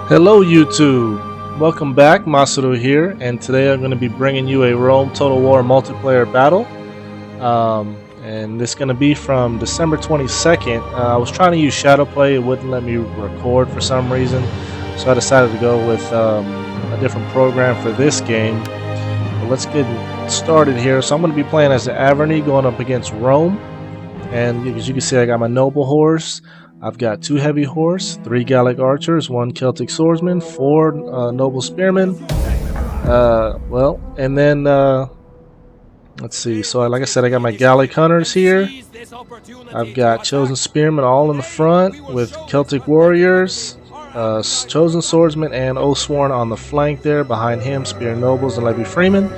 Hello YouTube! Welcome back, Masaru here, and today I'm going to be bringing you a Rome Total War multiplayer battle. And this is going to be from December 22nd. I was trying to use Shadowplay, it wouldn't let me record for some reason, so I decided to go with a different program for this game. But let's get started here. So I'm going to be playing as the Averni going up against Rome, and as you can see I got my noble horse. I've got 2 heavy horse, 3 Gallic archers, 1 Celtic swordsman, 4 noble spearmen. And then let's see. So like I said, I got my Gallic hunters here. I've got chosen spearmen all in the front with Celtic warriors, chosen swordsman, and Oathsworn on the flank there. Behind him, spear nobles and levy freemen.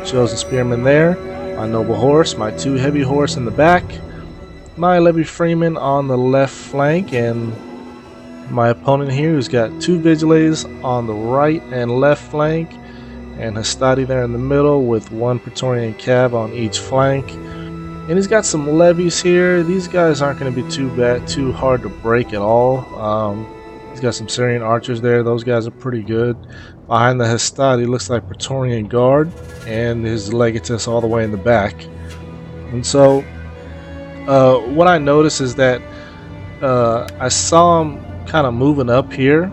Chosen spearmen there. My noble horse, my 2 heavy horse in the back. My levy freeman on the left flank, and my opponent here who's got 2 vigiles on the right and left flank, and Hastati there in the middle with 1 Praetorian cav on each flank. And he's got some levies here. These guys aren't going to be too hard to break at all. He's got some Syrian archers there. Those guys are pretty good. Behind the Hastati looks like Praetorian guard, and his legatus all the way in the back. And so what I noticed is that I saw him kind of moving up here,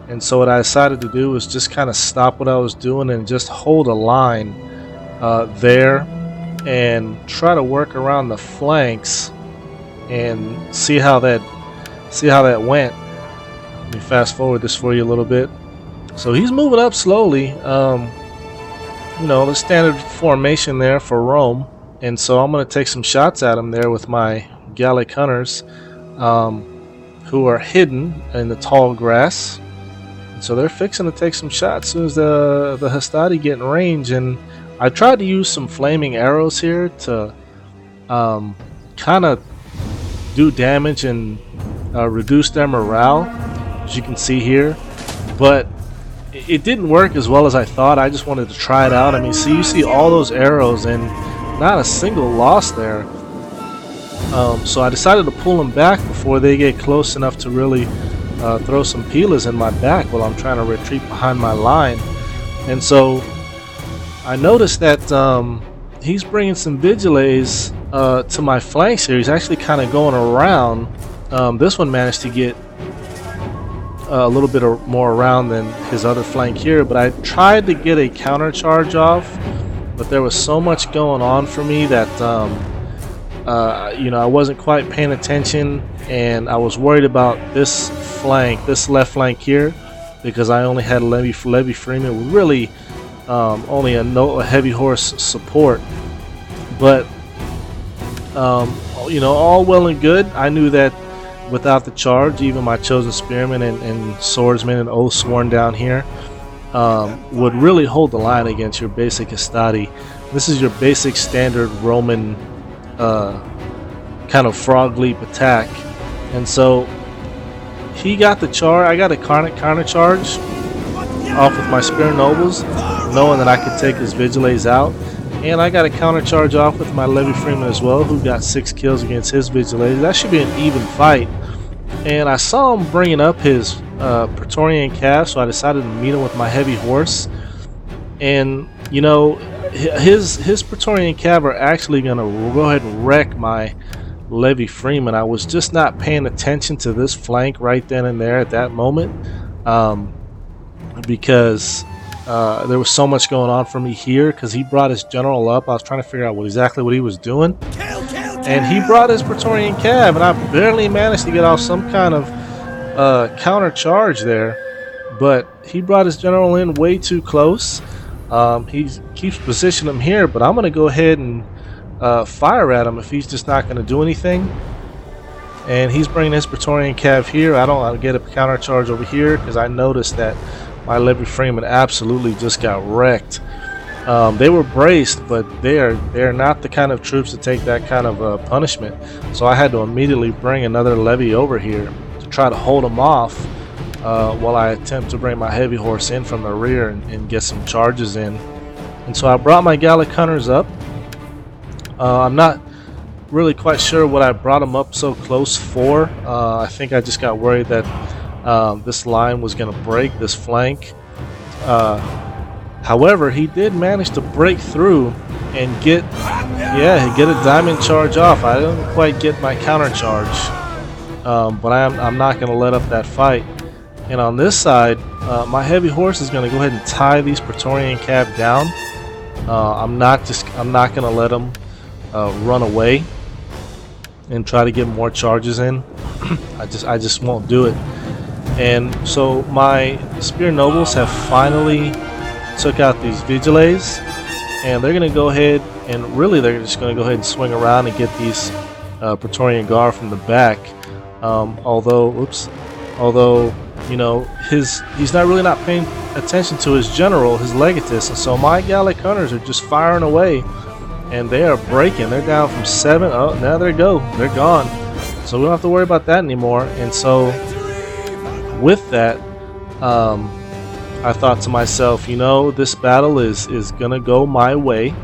and so what I decided to do was just kind of stop what I was doing and just hold a line there and try to work around the flanks and see how that went. Let me fast forward this for you a little bit. So he's moving up slowly, you know, the standard formation there for Rome. And so I'm going to take some shots at him there with my Gallic hunters, who are hidden in the tall grass. And so they're fixing to take some shots as soon as the Hastati get in range. And I tried to use some flaming arrows here to kind of do damage and reduce their morale, as you can see here. But it didn't work as well as I thought. I just wanted to try it out. I mean, see, you see all those arrows and not a single loss there. So I decided to pull them back before they get close enough to really throw some peelers in my back while I'm trying to retreat behind my line. And so I noticed that he's bringing some vigiles to my flanks here. He's actually kind of going around. This one managed to get a little bit more around than his other flank here, but I tried to get a counter charge off. But there was so much going on for me that you know, I wasn't quite paying attention, and I was worried about this flank, this left flank here, because I only had levy freeman with really only a heavy horse support. But you know, all well and good. I knew that without the charge, even my chosen spearmen and swordsmen and Oathsworn down here would really hold the line against your basic Hastati. This is your basic standard Roman kind of frog leap attack. And so he got the charge. I got a counter charge off with my spear nobles, knowing that I could take his vigiles out. And I got a counter charge off with my levy freeman as well, who got 6 kills against his vigiles. That should be an even fight. And I saw him bringing up his Praetorian cav, so I decided to meet him with my heavy horse. And you know, his Praetorian cav are actually going to go ahead and wreck my levy freeman. I was just not paying attention to this flank right then and there at that moment, because there was so much going on for me here, because he brought his general up. I was trying to figure out exactly what he was doing. And he brought his Praetorian cav, and I barely managed to get off some kind of counter charge there. But he brought his general in way too close. He keeps positioning him here, but I'm going to go ahead and fire at him if he's just not going to do anything. And he's bringing his Praetorian cav here. I get a counter charge over here because I noticed that my levy freeman absolutely just got wrecked. They were braced, but they're not the kind of troops to take that kind of punishment. So I had to immediately bring another levy over here to try to hold them off while I attempt to bring my heavy horse in from the rear and get some charges in. And so I brought my Gallic hunters up. I'm not really quite sure what I brought them up so close for. I think I just got worried that this line was going to break this flank. However, he did manage to break through and get a diamond charge off. I didn't quite get my counter charge, but I'm not going to let up that fight. And on this side, my heavy horse is going to go ahead and tie these Praetorian Cav down. I'm not going to let them run away and try to get more charges in. I just won't do it. And so my Spear Nobles have finally took out these Vigiles, and they're going to go ahead and really they're just going to go ahead and swing around and get these Praetorian Guard from the back. Although you know, he's not really paying attention to his general, his Legatus, and so my Gallic Hunters are just firing away, and they are breaking. They're down from 7. Oh, now they're gone. So we don't have to worry about that anymore. And so with that, I thought to myself, you know, this battle is gonna go my way.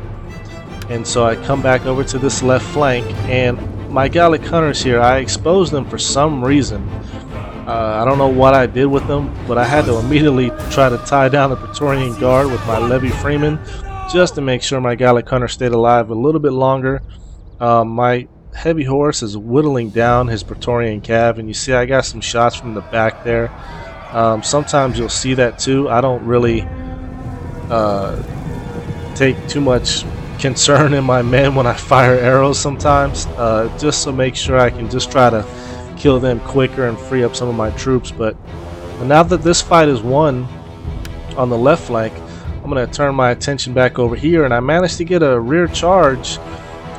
And so I come back over to this left flank, and my Gallic Hunters here, I exposed them for some reason. I don't know what I did with them, but I had to immediately try to tie down the Praetorian Guard with my Levy Freeman just to make sure my Gallic Hunter stayed alive a little bit longer. My heavy horse is whittling down his Praetorian Cav, and you see I got some shots from the back there. Sometimes you'll see that too. I don't really take too much concern in my men when I fire arrows sometimes, just to make sure I can just try to kill them quicker and free up some of my troops. But now that this fight is won on the left flank, I'm going to turn my attention back over here, and I managed to get a rear charge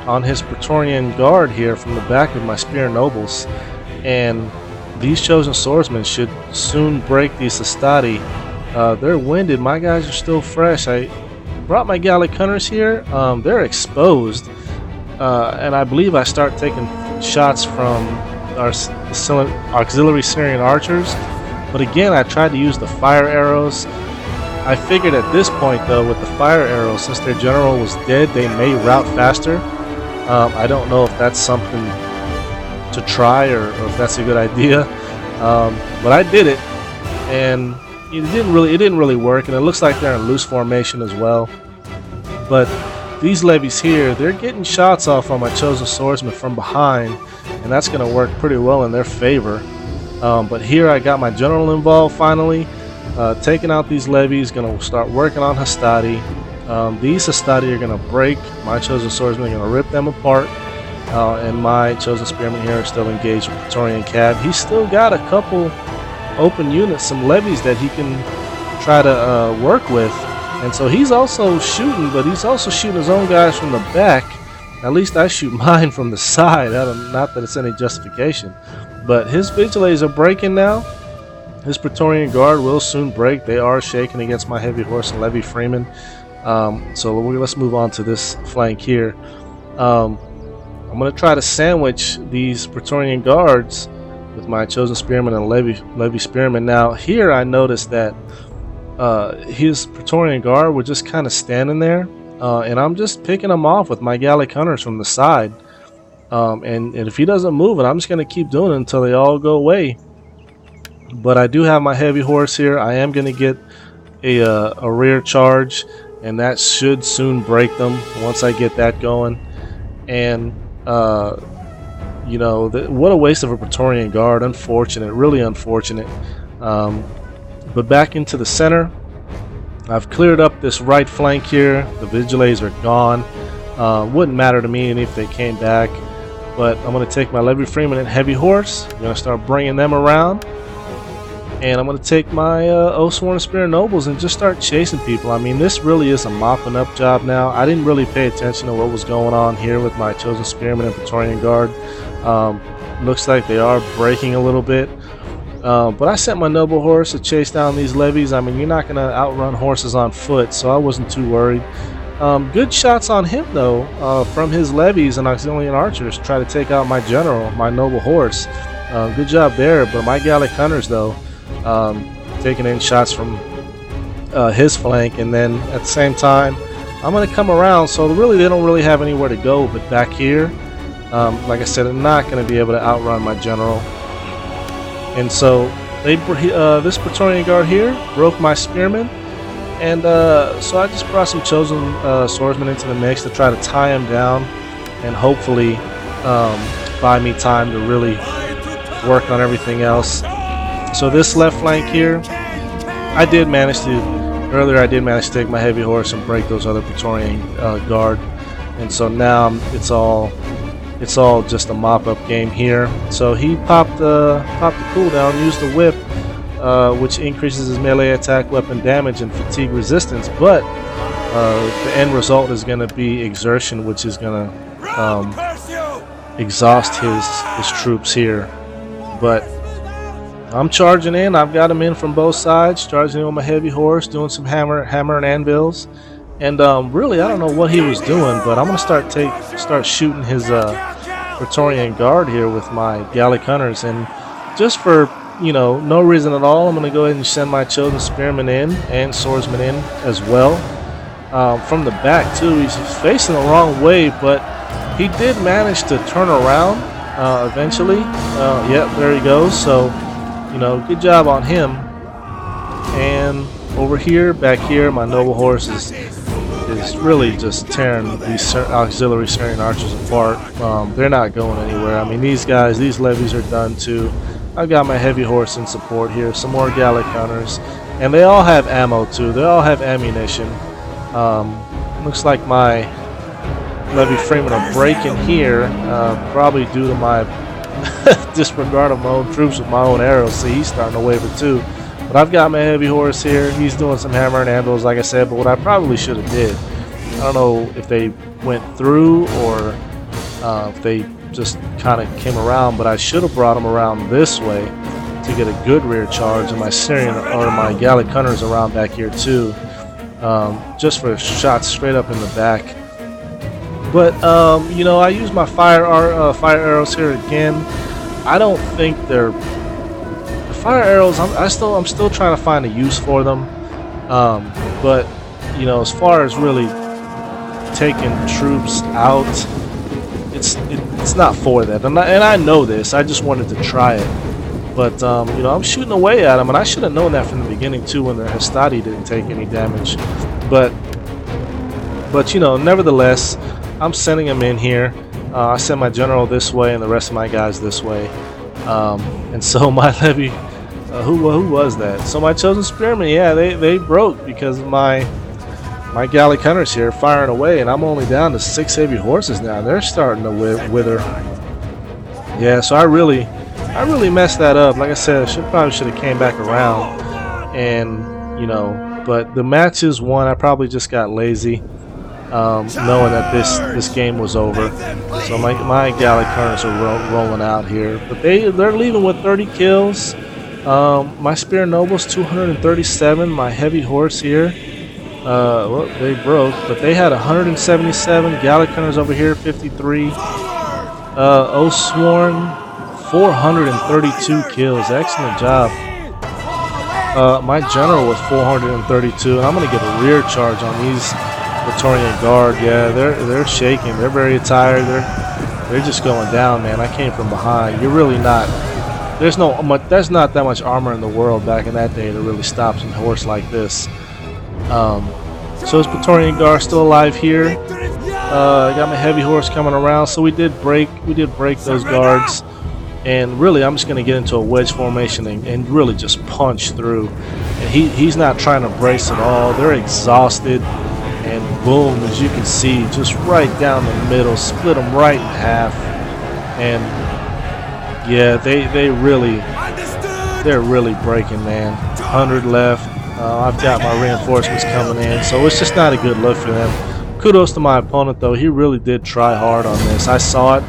on his Praetorian Guard here from the back of my Spear Nobles, and these Chosen Swordsmen should soon break these Astati. They're winded. My guys are still fresh. I brought my Gallic Hunters here. They're exposed, and I believe I start taking shots from our auxiliary Syrian archers, but again I tried to use the fire arrows. I figured at this point though, with the fire arrows, since their general was dead, they may rout faster. I don't know if that's something to try or if that's a good idea, but I did it, and it didn't really work, and it looks like they're in loose formation as well. But these levies here, they're getting shots off on my Chosen Swordsman from behind, and that's going to work pretty well in their favor. But here I got my general involved finally, taking out these levies, going to start working on Hastati. These Hastati are going to break. My Chosen Swordsman are going to rip them apart, and my Chosen Spearmen here are still engaged with Praetorian Cav. He's still got a couple open units, some levies that he can try to work with, and so he's also shooting, but he's also shooting his own guys from the back. At least I shoot mine from the side. Not that it's any justification. But his Vigiles are breaking now. His Praetorian Guard will soon break. They are shaking against my heavy horse and Levy Freeman. So let's move on to this flank here. I'm going to try to sandwich these Praetorian Guards with my Chosen Spearmen and Levy Spearmen. Now here I noticed that his Praetorian Guard were just kind of standing there. And I'm just picking him off with my Gallic Hunters from the side. And if he doesn't move it, I'm just going to keep doing it until they all go away. But I do have my heavy horse here. I am going to get a rear charge, and that should soon break them once I get that going. And, you know, what a waste of a Praetorian Guard. Unfortunate, really unfortunate. But back into the center. I've cleared up this right flank here. The Vigiles are gone. Wouldn't matter to me any if they came back. But I'm going to take my Levy Freeman and Heavy Horse. I'm going to start bringing them around. And I'm going to take my Oathsworn Spear Nobles and just start chasing people. I mean, this really is a mopping up job now. I didn't really pay attention to what was going on here with my Chosen Spearmen and Praetorian Guard. Looks like they are breaking a little bit. But I sent my noble horse to chase down these levies. I mean, you're not going to outrun horses on foot, so I wasn't too worried. Good shots on him, though, from his levies and auxiliary archers to try to take out my general, my noble horse. Good job there, but my Gallic Hunters, though, taking in shots from his flank, and then at the same time, I'm going to come around, so really they don't really have anywhere to go but back here. Like I said, I'm not going to be able to outrun my general. And so This Praetorian Guard here broke my spearman, and so I just brought some chosen swordsmen into the mix to try to tie him down, and hopefully buy me time to really work on everything else. So this left flank here, I did manage to take my heavy horse and break those other Praetorian Guard, and so now it's all just a mop-up game here. So he popped the cooldown, used the whip, which increases his melee attack, weapon damage, and fatigue resistance. But the end result is going to be exertion, which is going to exhaust his troops here. But I'm charging in. I've got him in from both sides, charging in with my heavy horse, doing some hammer and anvils. And really, I don't know what he was doing, but I'm gonna start shooting his Praetorian Guard here with my Gallic Hunters, and just for no reason at all, I'm gonna go ahead and send my chosen spearmen in and swordsmen in as well. From the back too, he's facing the wrong way, but he did manage to turn around eventually. Yep, there he goes. So good job on him. And over here, back here, my noble horse is really just tearing these auxiliary Syrian archers apart. They're not going anywhere. I mean, these levies are done too. I've got my heavy horse in support here, some more Gallic Hunters, and they all have ammo too. They all have ammunition. Looks like my levy freemen are breaking here, probably due to my disregard of my own troops with my own arrows. See, he's starting to waver too. But I've got my heavy horse here. He's doing some hammer and anvils, like I said. But what I probably should have did, I don't know if they went through or if they just kind of came around, but I should have brought them around this way to get a good rear charge, and my Syrian or my Gallic Hunters around back here too, just for shots straight up in the back. But I use my fire arrows here again. I don't think they're fire arrows. I'm still trying to find a use for them. But as far as really taking troops out, it's not for that. And I know this. I just wanted to try it. But I'm shooting away at them, and I should have known that from the beginning too, when the Hastati didn't take any damage. But nevertheless, I'm sending them in here. I sent my general this way and the rest of my guys this way. And so my levy, who was that? So my chosen spearmen, yeah, they broke because of my Gallic Hunters here firing away, and I'm only down to 6 heavy horses now. They're starting to wither. Yeah, so I really messed that up. Like I said, I probably should have came back around, and but the match is won. I probably just got lazy, knowing that this game was over. So my Gallic Hunters are rolling out here, but they're leaving with 30 kills. My Spear Nobles 237. My heavy horse here, well, they broke, but they had 177. Gallic Hunters over here 53. Osworn 432 kills. Excellent job. My general was 432, and I'm gonna get a rear charge on these Praetorian Guard. Yeah, they're shaking. They're very tired. They're just going down, man. I came from behind. You're really not. There's not that much armor in the world back in that day to really stop some horse like this. So is Praetorian Guard still alive here? I got my heavy horse coming around, so we did break those guards. And really, I'm just going to get into a wedge formation and really just punch through. And he's not trying to brace at all. They're exhausted. And boom, as you can see, just right down the middle, split them right in half. And yeah, they're really breaking, man. 100 left. I've got my reinforcements coming in, so it's just not a good look for them. Kudos to my opponent, though. He really did try hard on this. I saw it.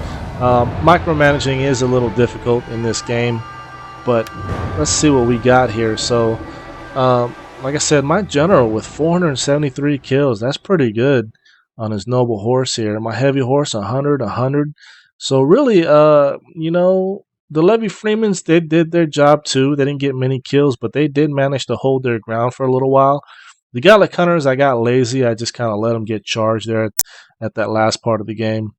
Micromanaging is a little difficult in this game, but let's see what we got here. So, like I said, my general with 473 kills, that's pretty good on his noble horse here. My heavy horse 100. So really, the levy freemans, they did their job too. They didn't get many kills, but they did manage to hold their ground for a little while. The Gallic Hunters, I got lazy. I just kind of let them get charged there at that last part of the game.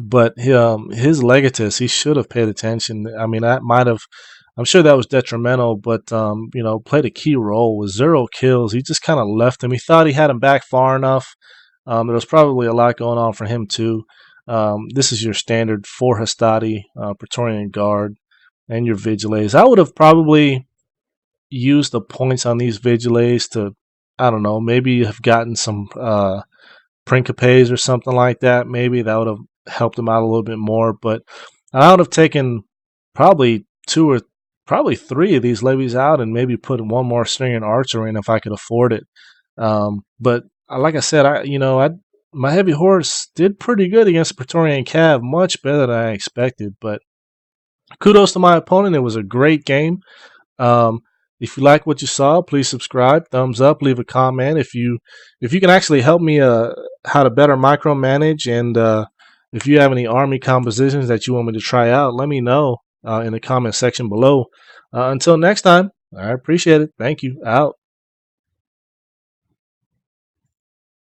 But his Legatus, he should have paid attention. I mean, I might have I'm sure that was detrimental, but you know, played a key role with 0 kills. He just kind of left him. He thought he had him back far enough. There was probably a lot going on for him too. This is your standard 4 Hastati Praetorian Guard and your Vigiles. I would have probably used the points on these Vigiles to, I don't know, maybe have gotten some Principes or something like that. Maybe that would have helped him out a little bit more. But I would have taken probably 3 of these levies out and maybe put one more Styrian archer in if I could afford it. But like I said, my heavy horse did pretty good against Praetorian Cav, much better than I expected. But kudos to my opponent. It was a great game. Um, if you like what you saw, please subscribe, thumbs up, leave a comment. If you can actually help me how to better micromanage, and if you have any army compositions that you want me to try out, let me know in the comment section below. Until next time, I appreciate it. Thank you. Out.